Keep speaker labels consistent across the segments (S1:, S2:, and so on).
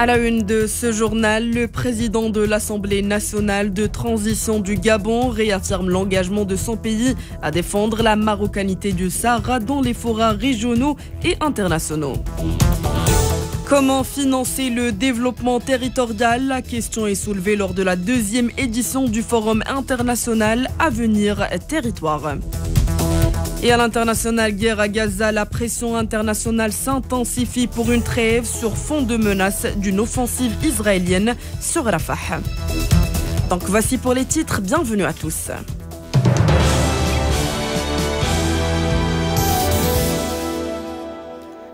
S1: À la une de ce journal, le président de l'Assemblée nationale de transition du Gabon réaffirme l'engagement de son pays à défendre la marocanité du Sahara dans les forats régionaux et internationaux. Comment financer le développement territorial? La question est soulevée lors de la deuxième édition du Forum international Avenir Territoire. Et à l'international, guerre à Gaza, la pression internationale s'intensifie pour une trêve sur fond de menace d'une offensive israélienne sur Rafah. Donc voici pour les titres, bienvenue à tous.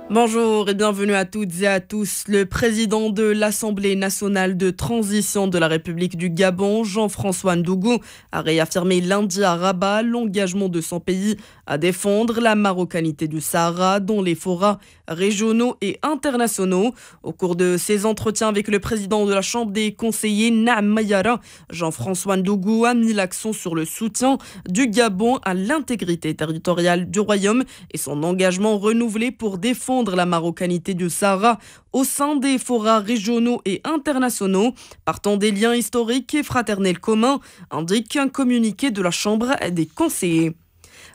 S1: Bonjour et bienvenue à toutes et à tous. Le président de l'Assemblée nationale de transition de la République du Gabon, Jean-François Ndougou, a réaffirmé lundi à Rabat l'engagement de son pays à défendre la marocanité du Sahara dans les forats régionaux et internationaux. Au cours de ses entretiens avec le président de la Chambre des conseillers, Naam Mayara, Jean-François Ndougou a mis l'accent sur le soutien du Gabon à l'intégrité territoriale du royaume et son engagement renouvelé pour défendre la marocanité du Sahara au sein des forats régionaux et internationaux, partant des liens historiques et fraternels communs, indique un communiqué de la Chambre des conseillers.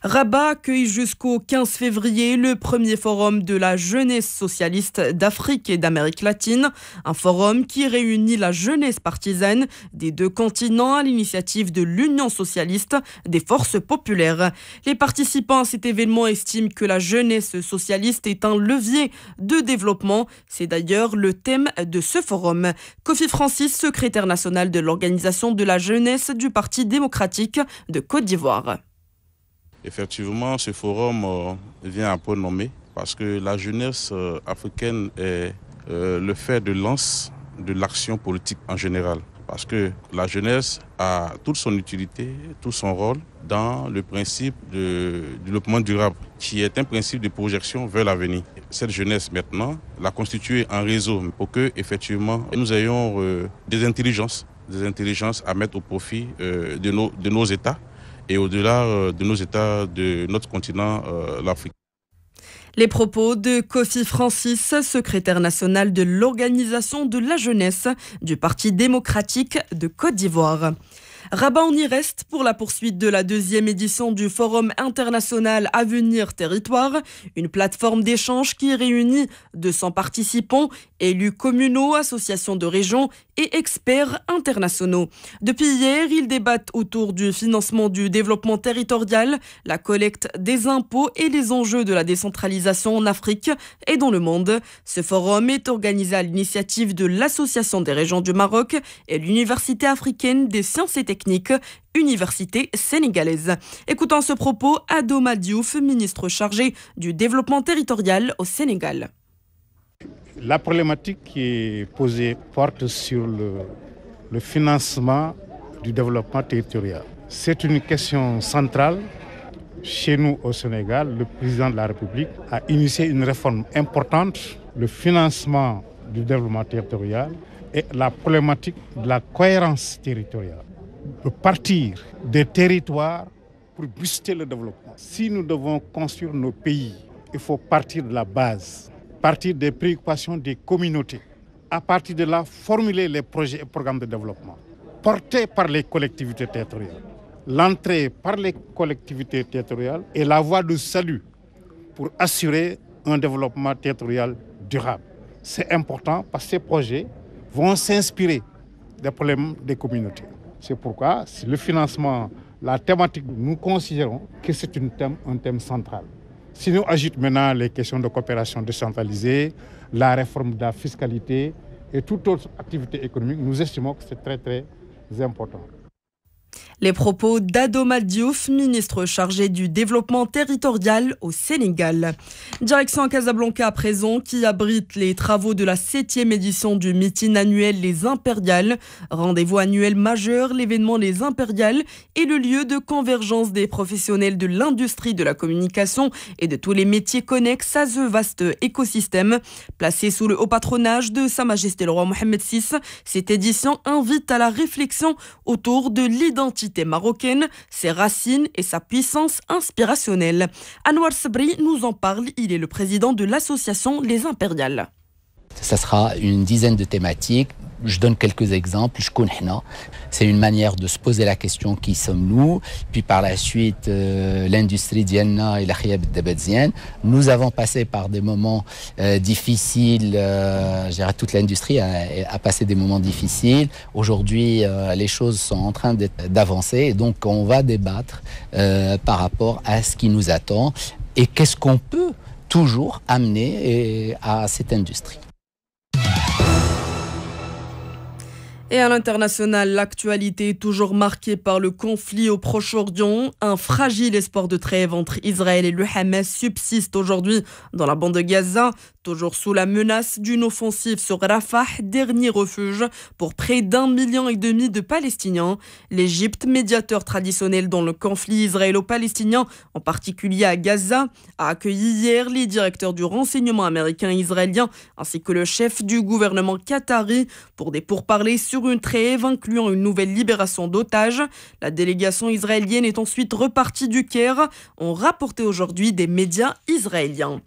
S1: Rabat accueille jusqu'au 15 février le premier forum de la jeunesse socialiste d'Afrique et d'Amérique latine, un forum qui réunit la jeunesse partisane des deux continents à l'initiative de l'Union socialiste des forces populaires. Les participants à cet événement estiment que la jeunesse socialiste est un levier de développement. C'est d'ailleurs le thème de ce forum. Kofi Francis, secrétaire national de l'Organisation de la jeunesse du Parti démocratique de Côte d'Ivoire.
S2: Effectivement, ce forum vient à point nommé parce que la jeunesse africaine est le fer de lance de l'action politique en général. Parce que la jeunesse a toute son utilité, tout son rôle dans le principe de développement durable, qui est un principe de projection vers l'avenir. Cette jeunesse maintenant l'a constituée en réseau pour que effectivement nous ayons des intelligences à mettre au profit de nos États. Et au-delà de nos États, de notre continent, l'Afrique.
S1: Les propos de Kofi Francis, secrétaire national de l'Organisation de la jeunesse du Parti démocratique de Côte d'Ivoire. Rabat, on y reste pour la poursuite de la deuxième édition du Forum international Avenir Territoire, une plateforme d'échange qui réunit 200 participants, élus communaux, associations de régions et experts internationaux. Depuis hier, ils débattent autour du financement du développement territorial, la collecte des impôts et les enjeux de la décentralisation en Afrique et dans le monde. Ce forum est organisé à l'initiative de l'Association des régions du Maroc et l'Université africaine des sciences et techniques, université sénégalaise. Écoutons ce propos Adoma Diouf, ministre chargé du développement territorial au Sénégal.
S3: La problématique qui est posée porte sur le financement du développement territorial. C'est une question centrale. Chez nous au Sénégal, le président de la République a initié une réforme importante, le financement du développement territorial et la problématique de la cohérence territoriale. De partir des territoires pour booster le développement. Si nous devons construire nos pays, il faut partir de la base, partir des préoccupations des communautés. À partir de là, formuler les projets et programmes de développement, portés par les collectivités territoriales. L'entrée par les collectivités territoriales est la voie de salut pour assurer un développement territorial durable. C'est important parce que ces projets vont s'inspirer des problèmes des communautés. C'est pourquoi le financement, la thématique, nous considérons que c'est un thème central. Si nous ajoutons maintenant les questions de coopération décentralisée, la réforme de la fiscalité et toute autre activité économique, nous estimons que c'est très très important.
S1: Les propos d'Adoma Diouf, ministre chargé du développement territorial au Sénégal. Direction à Casablanca à présent, qui abrite les travaux de la 7e édition du meeting annuel Les Impériales. Rendez-vous annuel majeur, l'événement Les Impériales est le lieu de convergence des professionnels de l'industrie de la communication et de tous les métiers connexes à ce vaste écosystème. Placé sous le haut patronage de Sa Majesté le roi Mohamed VI, cette édition invite à la réflexion autour de l'identité marocaine, ses racines et sa puissance inspirationnelle. Anouar Sabri nous en parle, il est le président de l'association Les Impériales.
S4: Ça sera une dizaine de thématiques. Je donne quelques exemples. C'est une manière de se poser la question qui sommes-nous. Puis par la suite, l'industrie dialna et la khiyab dabadzien. Nous avons passé par des moments difficiles. Je dirais toute l'industrie a passé des moments difficiles. Aujourd'hui, les choses sont en train d'avancer. Et donc, on va débattre par rapport à ce qui nous attend et qu'est-ce qu'on peut toujours amener à cette industrie.
S1: Et à l'international, l'actualité est toujours marquée par le conflit au Proche-Orient. Un fragile espoir de trêve entre Israël et le Hamas subsiste aujourd'hui dans la bande de Gaza, toujours sous la menace d'une offensive sur Rafah, dernier refuge pour près d'1,5 million de Palestiniens. L'Égypte, médiateur traditionnel dans le conflit israélo-palestinien, en particulier à Gaza, a accueilli hier les directeurs du renseignement américain et israélien ainsi que le chef du gouvernement qatari pour des pourparlers sur une trêve incluant une nouvelle libération d'otages. La délégation israélienne est ensuite repartie du Caire, ont rapporté aujourd'hui des médias israéliens.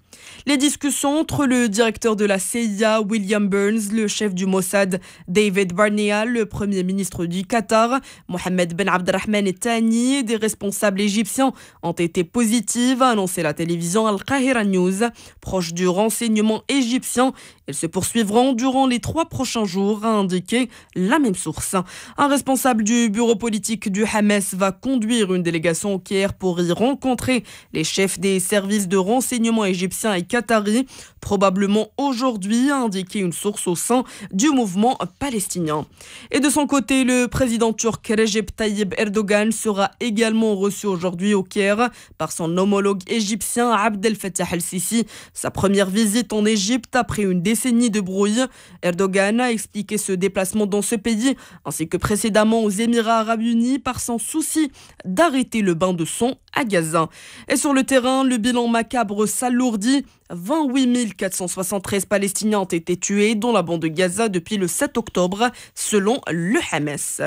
S1: Les discussions entre le directeur de la CIA, William Burns, le chef du Mossad, David Barnea, le premier ministre du Qatar, Mohamed Ben Abdelrahman Thani et des responsables égyptiens ont été positives, a annoncé la télévision Al-Qahira News. Proche du renseignement égyptien, elles se poursuivront durant les 3 prochains jours, a indiqué la même source. Un responsable du bureau politique du Hamas va conduire une délégation au Caire pour y rencontrer les chefs des services de renseignement égyptiens et qatari, probablement aujourd'hui, a indiqué une source au sein du mouvement palestinien. Et de son côté, le président turc Recep Tayyip Erdogan sera également reçu aujourd'hui au Caire par son homologue égyptien Abdel Fattah el-Sisi. Sa première visite en Égypte après une décennie de brouille. Erdogan a expliqué ce déplacement dans ce pays, ainsi que précédemment aux Émirats arabes unis, par son souci d'arrêter le bain de sang à Gaza. Et sur le terrain, le bilan macabre s'alourdit. 28 473 Palestiniens ont été tués dans la bande de Gaza depuis le 7 octobre, selon le Hamas.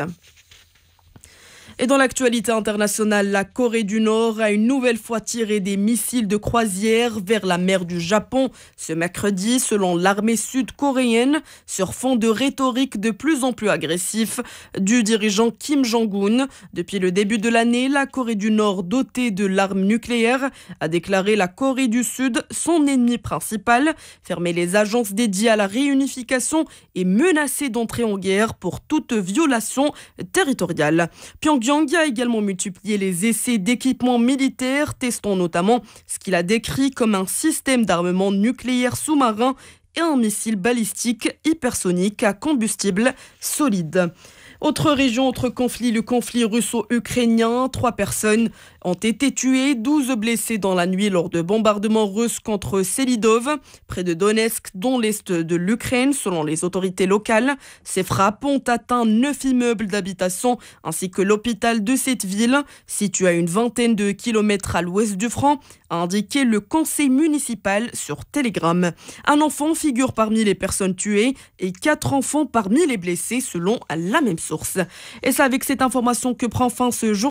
S1: Et dans l'actualité internationale, la Corée du Nord a une nouvelle fois tiré des missiles de croisière vers la mer du Japon ce mercredi, selon l'armée sud-coréenne, sur fond de rhétorique de plus en plus agressif du dirigeant Kim Jong-un. Depuis le début de l'année, la Corée du Nord, dotée de l'arme nucléaire, a déclaré la Corée du Sud son ennemi principal, fermé les agences dédiées à la réunification et menacé d'entrer en guerre pour toute violation territoriale. Pyongyang a également multiplié les essais d'équipements militaires, testant notamment ce qu'il a décrit comme un système d'armement nucléaire sous-marin et un missile balistique hypersonique à combustible solide. Autre région, autre conflit, le conflit russo-ukrainien. 3 personnes ont été tuées, 12 blessés dans la nuit lors de bombardements russes contre Selidov, près de Donetsk, dans l'est de l'Ukraine, selon les autorités locales. Ces frappes ont atteint 9 immeubles d'habitation, ainsi que l'hôpital de cette ville, situé à une vingtaine de kilomètres à l'ouest du front, a indiqué le conseil municipal sur Telegram. Un enfant figure parmi les personnes tuées et 4 enfants parmi les blessés, selon la même source. Et c'est avec cette information que prend fin ce jour.